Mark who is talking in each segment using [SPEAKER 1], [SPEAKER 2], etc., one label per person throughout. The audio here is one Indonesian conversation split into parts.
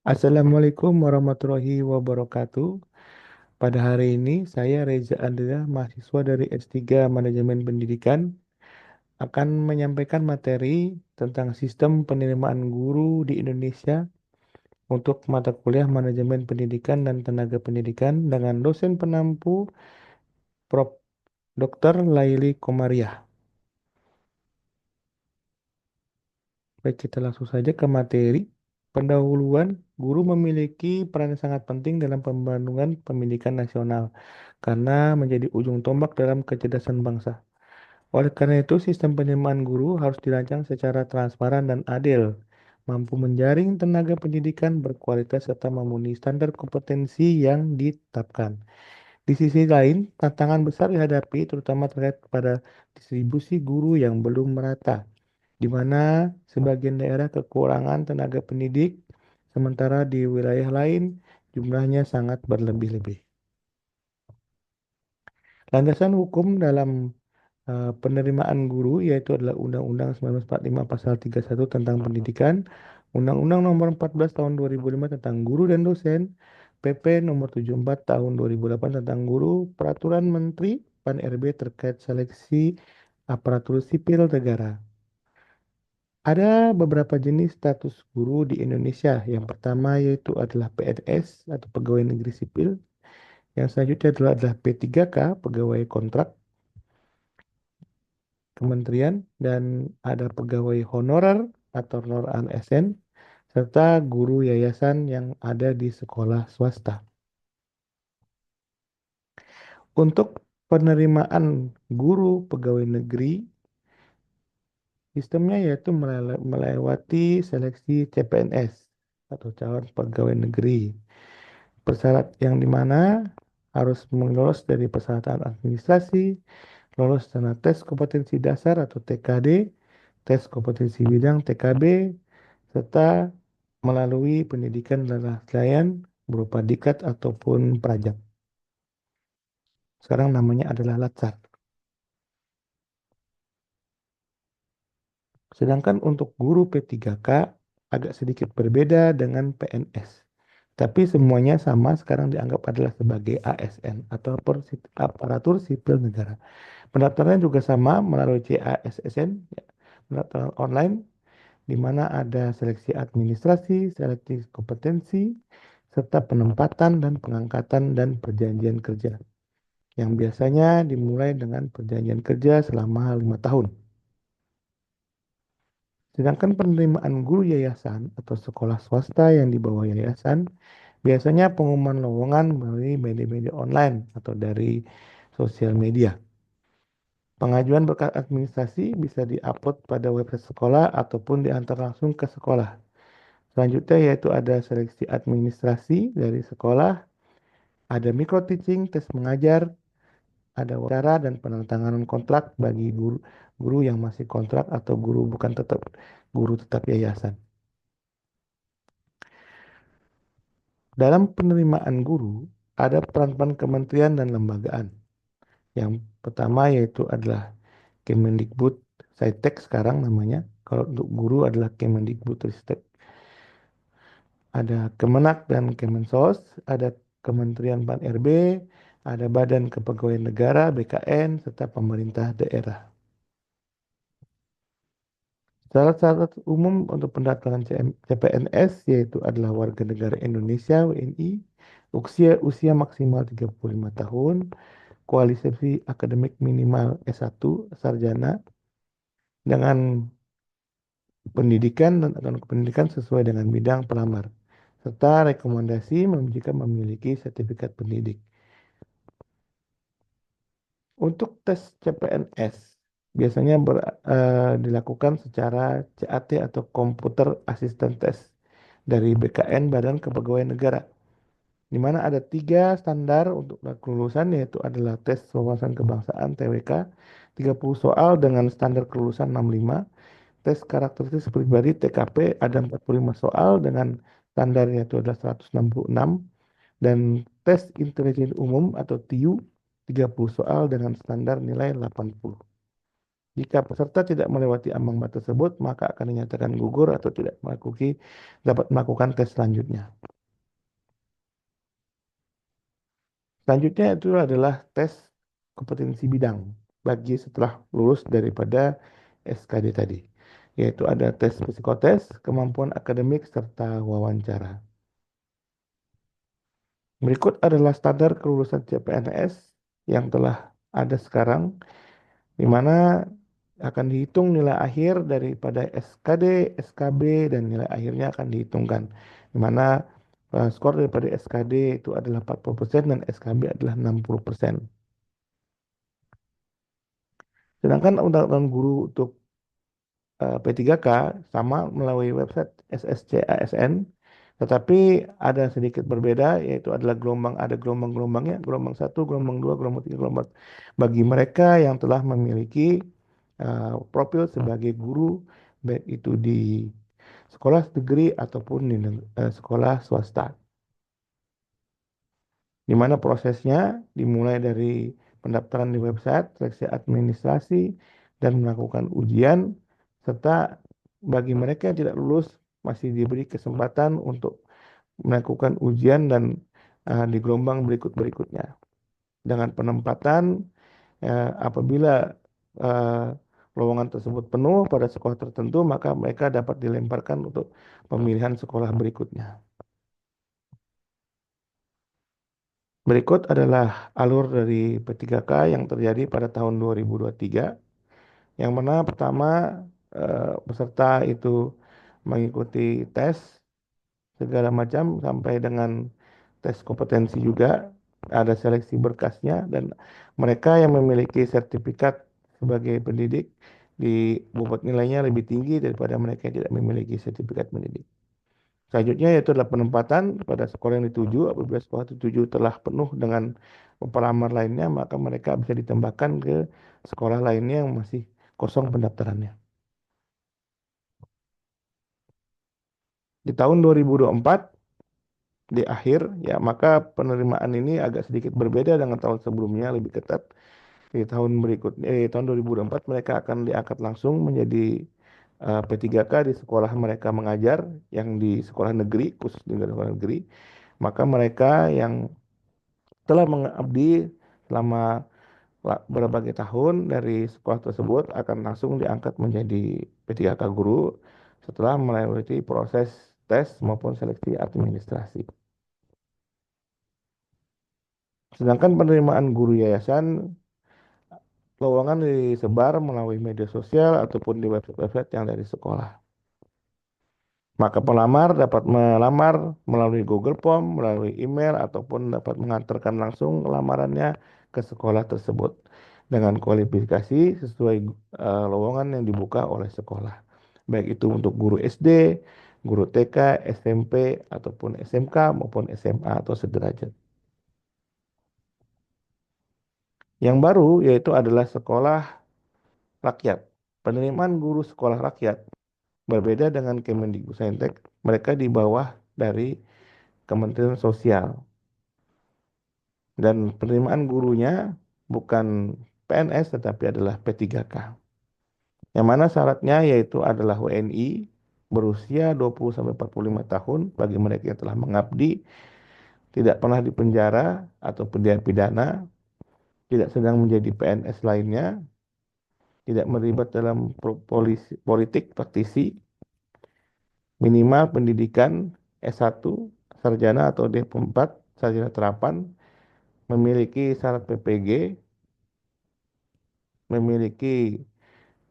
[SPEAKER 1] Assalamualaikum warahmatullahi wabarakatuh. Pada hari ini, saya Reza Andrea, mahasiswa dari S3 Manajemen Pendidikan, akan menyampaikan materi tentang sistem penerimaan guru di Indonesia untuk mata kuliah Manajemen Pendidikan dan Tenaga Pendidikan dengan dosen penampu Prof. Dr. Laili Komariah. Baik, kita langsung saja ke materi. Pendahuluan, guru memiliki peran yang sangat penting dalam pembangunan pendidikan nasional karena menjadi ujung tombak dalam kecerdasan bangsa. Oleh karena itu, sistem penerimaan guru harus dirancang secara transparan dan adil, mampu menjaring tenaga pendidikan berkualitas serta memenuhi standar kompetensi yang ditetapkan. Di sisi lain, tantangan besar dihadapi terutama terkait pada distribusi guru yang belum merata di mana sebagian daerah kekurangan tenaga pendidik, sementara di wilayah lain jumlahnya sangat berlebih-lebih. Landasan hukum dalam penerimaan guru yaitu adalah Undang-Undang 1945 Pasal 31 tentang Pendidikan, Undang-Undang Nomor 14 Tahun 2005 tentang Guru dan Dosen, PP Nomor 74 Tahun 2008 tentang Guru, Peraturan Menteri Pan-RB terkait seleksi aparatur sipil negara. Ada beberapa jenis status guru di Indonesia. Yang pertama yaitu adalah PNS atau pegawai negeri sipil. Yang selanjutnya adalah P3K, pegawai kontrak kementerian, dan ada pegawai honorer atau non ASN, serta guru yayasan yang ada di sekolah swasta. Untuk penerimaan guru pegawai negeri, sistemnya yaitu melewati seleksi CPNS atau calon pegawai negeri. Persyarat yang dimana harus lolos dari persyaratan administrasi, lolos karena tes kompetensi dasar atau TKD, tes kompetensi bidang TKB, serta melalui pendidikan dan latihan berupa dikat ataupun prajak. Sekarang namanya adalah latsar. Sedangkan untuk guru P3K agak sedikit berbeda dengan PNS. Tapi semuanya sama sekarang dianggap adalah sebagai ASN atau aparatur sipil negara. Pendaftaran juga sama melalui CASSN, ya, pendaftaran online, di mana ada seleksi administrasi, seleksi kompetensi, serta penempatan dan pengangkatan dan perjanjian kerja, yang biasanya dimulai dengan perjanjian kerja selama 5 tahun. Sedangkan penerimaan guru yayasan atau sekolah swasta yang di bawah yayasan, biasanya pengumuman lowongan melalui media-media online atau dari sosial media. Pengajuan berkas administrasi bisa diupload pada website sekolah ataupun diantar langsung ke sekolah. Selanjutnya yaitu ada seleksi administrasi dari sekolah, ada micro teaching, tes mengajar, ada wawancara dan penandatanganan kontrak bagi guru yang masih kontrak atau guru bukan tetap guru tetap yayasan. Dalam penerimaan guru, ada peran-peran kementerian dan lembagaan. Yang pertama yaitu adalah Kemendikbud Saintek sekarang namanya. Kalau untuk guru adalah Kemendikbud Ristek. Ada Kemenak dan Kemensos, ada Kementerian Pan-RB, ada Badan Kepegawaian Negara BKN, serta pemerintah daerah. Syarat-syarat umum untuk pendaftaran CPNS yaitu adalah warga negara Indonesia WNI, usia maksimal 35 tahun, kualifikasi akademik minimal S1 sarjana dengan pendidikan dan atau pendidikan sesuai dengan bidang pelamar serta rekomendasi jika memiliki sertifikat pendidik. Untuk tes CPNS biasanya dilakukan secara CAT atau Computer Assistant Test dari BKN Badan Kepegawaian Negara, di mana ada 3 standar untuk kelulusan yaitu adalah tes wawasan kebangsaan TWK 30 soal dengan standar kelulusan 65, tes karakteristik pribadi TKP ada 45 soal dengan standar yaitu adalah 166, dan tes intelijen umum atau TIU 30 soal dengan standar nilai 80. Jika peserta tidak melewati ambang batas tersebut, maka akan dinyatakan gugur atau tidak dapat melakukan tes selanjutnya. Selanjutnya itu adalah tes kompetensi bidang bagi setelah lulus daripada SKD tadi, yaitu ada tes psikotes, kemampuan akademik, serta wawancara. Berikut adalah standar kelulusan CPNS yang telah ada sekarang, di mana akan dihitung nilai akhir daripada SKD, SKB, dan nilai akhirnya akan dihitungkan, di mana skor daripada SKD itu adalah 40% dan SKB adalah 60%. Sedangkan undang-undang guru untuk P3K sama melalui website SSCASN, tetapi ada sedikit berbeda, yaitu adalah ada gelombang-gelombangnya, gelombang satu, gelombang dua, gelombang tiga, gelombang bagi mereka yang telah memiliki profil sebagai guru, baik itu di sekolah negeri ataupun di sekolah swasta, di mana prosesnya dimulai dari pendaftaran di website, seleksi administrasi, dan melakukan ujian, serta bagi mereka yang tidak lulus masih diberi kesempatan untuk melakukan ujian dan di gelombang berikut-berikutnya. Dengan penempatan, apabila uh, lowongan tersebut penuh pada sekolah tertentu, maka mereka dapat dilemparkan untuk pemilihan sekolah berikutnya. Berikut adalah alur dari P3K yang terjadi pada tahun 2023. Yang mana pertama, peserta itu mengikuti tes segala macam sampai dengan tes kompetensi juga, ada seleksi berkasnya, dan mereka yang memiliki sertifikat sebagai pendidik bobot nilainya lebih tinggi daripada mereka yang tidak memiliki sertifikat pendidik. Selanjutnya yaitu adalah penempatan pada sekolah yang dituju. Apabila sekolah dituju telah penuh dengan pelamar lainnya, maka mereka bisa ditambahkan ke sekolah lainnya yang masih kosong pendaftarannya. Di tahun 2024 di akhir, ya, maka penerimaan ini agak sedikit berbeda dengan tahun sebelumnya, lebih ketat. Di tahun berikutnya, tahun 2024 mereka akan diangkat langsung menjadi P3K di sekolah mereka mengajar, yang di sekolah negeri, khusus di sekolah negeri. Maka mereka yang telah mengabdi selama berbagai tahun dari sekolah tersebut akan langsung diangkat menjadi P3K guru setelah melewati proses tes maupun seleksi administrasi. Sedangkan penerimaan guru yayasan, lowongan disebar melalui media sosial ataupun di website-website yang dari sekolah. Maka pelamar dapat melamar melalui Google Form, melalui email, ataupun dapat mengantarkan langsung lamarannya ke sekolah tersebut dengan kualifikasi sesuai lowongan yang dibuka oleh sekolah. Baik itu untuk guru SD, guru TK, SMP, ataupun SMK maupun SMA atau sederajat. Yang baru yaitu adalah sekolah rakyat. Penerimaan guru sekolah rakyat berbeda dengan Kemendikbudristek, mereka di bawah dari Kementerian Sosial. Dan penerimaan gurunya bukan PNS tetapi adalah P3K. Yang mana syaratnya yaitu adalah WNI berusia 20-45 tahun bagi mereka yang telah mengabdi, tidak pernah dipenjara ataupun pidana, tidak sedang menjadi PNS lainnya, tidak terlibat dalam politik praktisi, minimal pendidikan S1, sarjana atau D4, sarjana terapan, memiliki syarat PPG, memiliki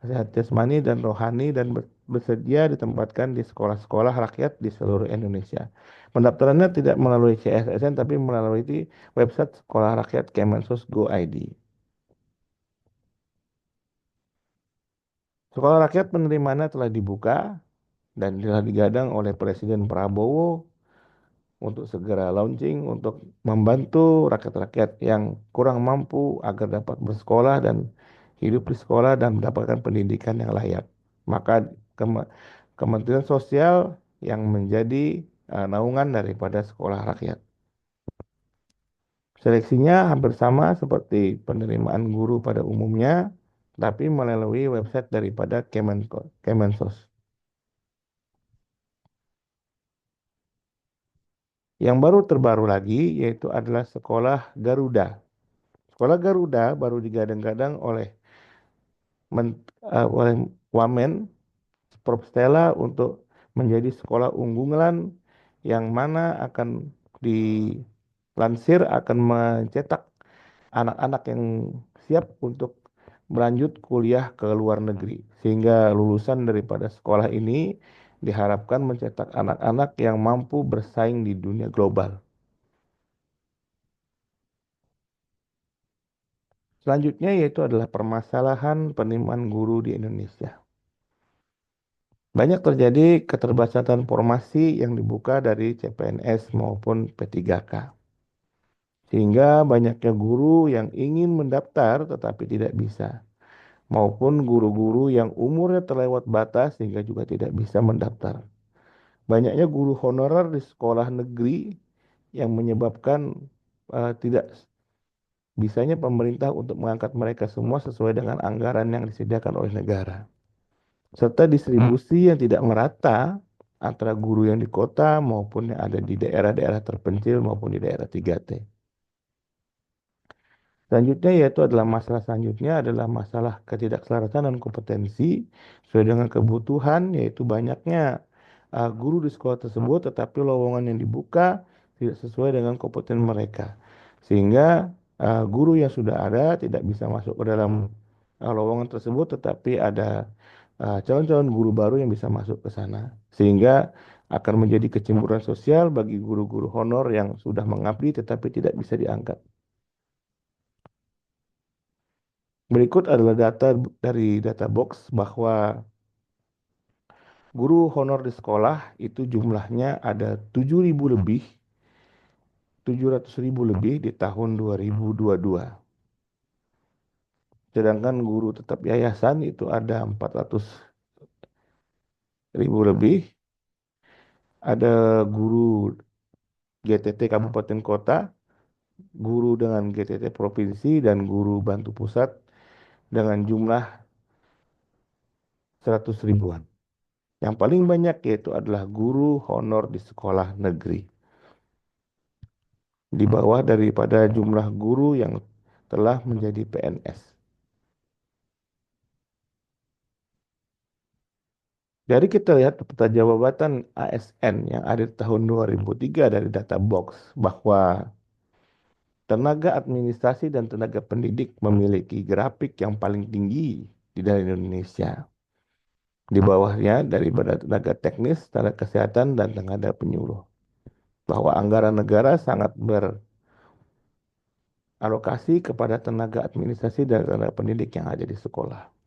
[SPEAKER 1] sehat jasmani dan rohani, dan bersedia ditempatkan di sekolah-sekolah rakyat di seluruh Indonesia. Pendaftarannya tidak melalui CSSN tapi melalui website Sekolah Rakyat Kemensos Go ID. Sekolah rakyat penerimaannya telah dibuka dan telah digadang oleh Presiden Prabowo untuk segera launching untuk membantu rakyat-rakyat yang kurang mampu agar dapat bersekolah dan hidup di sekolah dan mendapatkan pendidikan yang layak. Maka Kementerian Sosial yang menjadi naungan daripada sekolah rakyat. Seleksinya hampir sama seperti penerimaan guru pada umumnya, tapi melalui website daripada Kemensos. Yang baru terbaru lagi yaitu adalah Sekolah Garuda. Sekolah Garuda baru digadang-gadang oleh Wamen Prof. Stella untuk menjadi sekolah unggulan yang mana akan dilansir akan mencetak anak-anak yang siap untuk berlanjut kuliah ke luar negeri. Sehingga lulusan daripada sekolah ini diharapkan mencetak anak-anak yang mampu bersaing di dunia global. Selanjutnya yaitu adalah permasalahan penerimaan guru di Indonesia. Banyak terjadi keterbatasan formasi yang dibuka dari CPNS maupun P3K. Sehingga banyaknya guru yang ingin mendaftar tetapi tidak bisa. Maupun guru-guru yang umurnya terlewat batas sehingga juga tidak bisa mendaftar. Banyaknya guru honorer di sekolah negeri yang menyebabkan tidak bisanya pemerintah untuk mengangkat mereka semua sesuai dengan anggaran yang disediakan oleh negara. Serta distribusi yang tidak merata antara guru yang di kota maupun yang ada di daerah-daerah terpencil maupun di daerah 3T. Selanjutnya yaitu adalah masalah selanjutnya adalah masalah ketidakselarasan dan kompetensi sesuai dengan kebutuhan yaitu banyaknya guru di sekolah tersebut tetapi lowongan yang dibuka tidak sesuai dengan kompeten mereka sehingga guru yang sudah ada tidak bisa masuk ke dalam lowongan tersebut tetapi ada calon-calon guru baru yang bisa masuk ke sana sehingga akan menjadi kecemburuan sosial bagi guru-guru honor yang sudah mengabdi tetapi tidak bisa diangkat. Berikut adalah data dari data box bahwa guru honor di sekolah itu jumlahnya ada 7.000 lebih, 700.000 lebih di tahun 2022. Sedangkan guru tetap yayasan itu ada 400.000 lebih, ada guru GTT Kabupaten Kota, guru dengan GTT Provinsi, dan guru bantu pusat dengan jumlah 100 ribuan. Yang paling banyak yaitu adalah guru honor di sekolah negeri. Di bawah daripada jumlah guru yang telah menjadi PNS. Dari kita lihat peta jabatan ASN yang ada di tahun 2003 dari data box bahwa tenaga administrasi dan tenaga pendidik memiliki grafik yang paling tinggi di dalam Indonesia. Di bawahnya daripada tenaga teknis, tenaga kesehatan, dan tenaga penyuluh. Bahwa anggaran negara sangat beralokasi kepada tenaga administrasi dan tenaga pendidik yang ada di sekolah.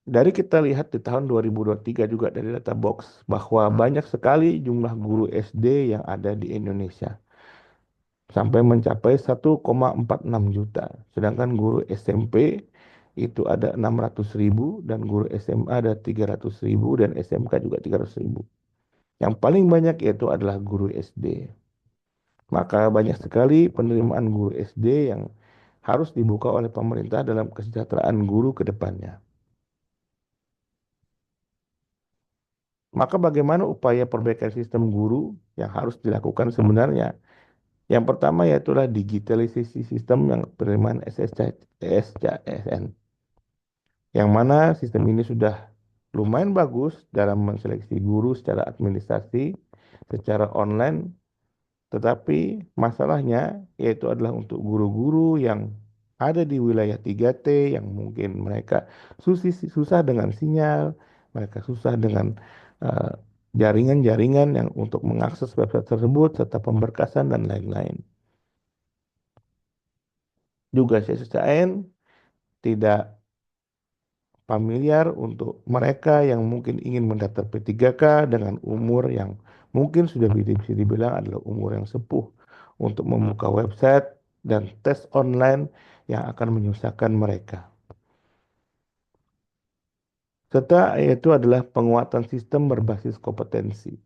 [SPEAKER 1] Dari kita lihat di tahun 2023 juga dari data box bahwa banyak sekali jumlah guru SD yang ada di Indonesia. Sampai mencapai 1,46 juta. Sedangkan guru SMP itu ada 600.000 dan guru SMA ada 300.000 dan SMK juga 300.000. Yang paling banyak yaitu adalah guru SD. Maka banyak sekali penerimaan guru SD yang harus dibuka oleh pemerintah dalam kesejahteraan guru ke depannya. Maka bagaimana upaya perbaikan sistem guru yang harus dilakukan sebenarnya? Yang pertama yaitulah digitalisasi sistem yang penerimaan SSN. Yang mana sistem ini sudah lumayan bagus dalam menseleksi guru secara administrasi, secara online. Tetapi masalahnya yaitu adalah untuk guru-guru yang ada di wilayah 3T yang mungkin mereka susah dengan sinyal, mereka susah dengan uh, jaringan-jaringan yang untuk mengakses website tersebut serta pemberkasan dan lain-lain. Juga CSCN tidak familiar untuk mereka yang mungkin ingin mendaftar P3K dengan umur yang mungkin sudah bisa dibilang adalah umur yang sepuh untuk membuka website dan tes online yang akan menyusahkan mereka. Serta yaitu adalah penguatan sistem berbasis kompetensi.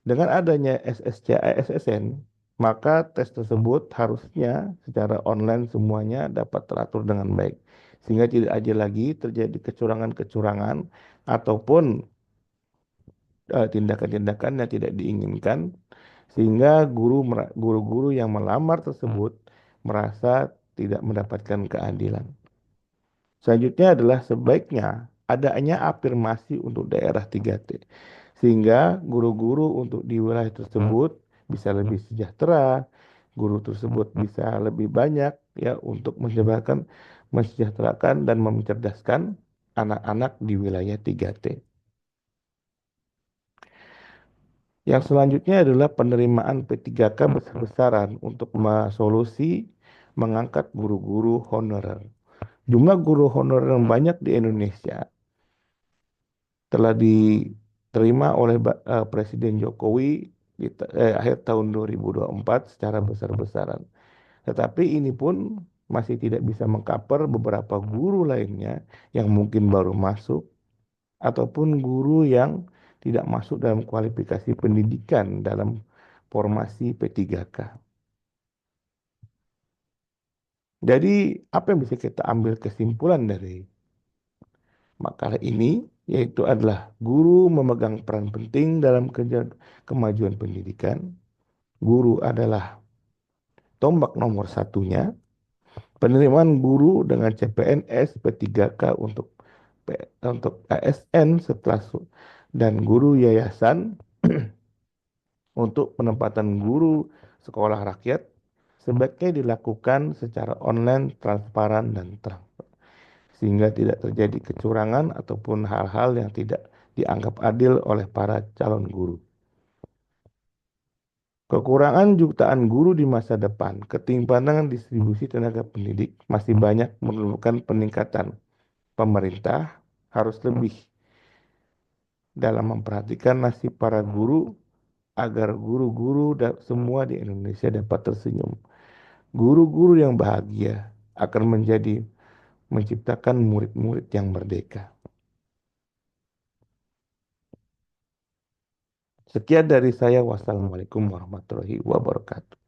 [SPEAKER 1] Dengan adanya SSCI SSN, Maka tes tersebut harusnya secara online semuanya dapat teratur dengan baik. Sehingga tidak ada lagi terjadi kecurangan-kecurangan ataupun tindakan-tindakan yang tidak diinginkan sehingga guru-guru yang melamar tersebut merasa tidak mendapatkan keadilan. Selanjutnya adalah sebaiknya adanya afirmasi untuk daerah 3T sehingga guru-guru untuk di wilayah tersebut bisa lebih sejahtera, guru tersebut bisa lebih banyak ya untuk mensejahterakan dan mencerdaskan anak-anak di wilayah 3T. Yang selanjutnya adalah penerimaan P3K besar-besaran untuk solusi mengangkat guru-guru honorer. Jumlah guru honorer yang banyak di Indonesia telah diterima oleh Presiden Jokowi di akhir tahun 2024 secara besar-besaran. Tetapi ini pun masih tidak bisa mengcover beberapa guru lainnya yang mungkin baru masuk ataupun guru yang tidak masuk dalam kualifikasi pendidikan dalam formasi P3K. Jadi, apa yang bisa kita ambil kesimpulan dari makalah ini? Yaitu adalah guru memegang peran penting dalam kemajuan pendidikan. Guru adalah tombak nomor satunya. Penerimaan guru dengan CPNS P3K untuk ASN dan guru yayasan untuk penempatan guru sekolah rakyat sebaiknya dilakukan secara online, transparan, dan terang, sehingga tidak terjadi kecurangan ataupun hal-hal yang tidak dianggap adil oleh para calon guru. Kekurangan jutaan guru di masa depan, ketimpangan distribusi tenaga pendidik masih banyak memerlukan peningkatan. Pemerintah harus lebih dalam memperhatikan nasib para guru agar guru-guru semua di Indonesia dapat tersenyum. Guru-guru yang bahagia akan menciptakan murid-murid yang merdeka. Sekian dari saya. Wassalamualaikum warahmatullahi wabarakatuh.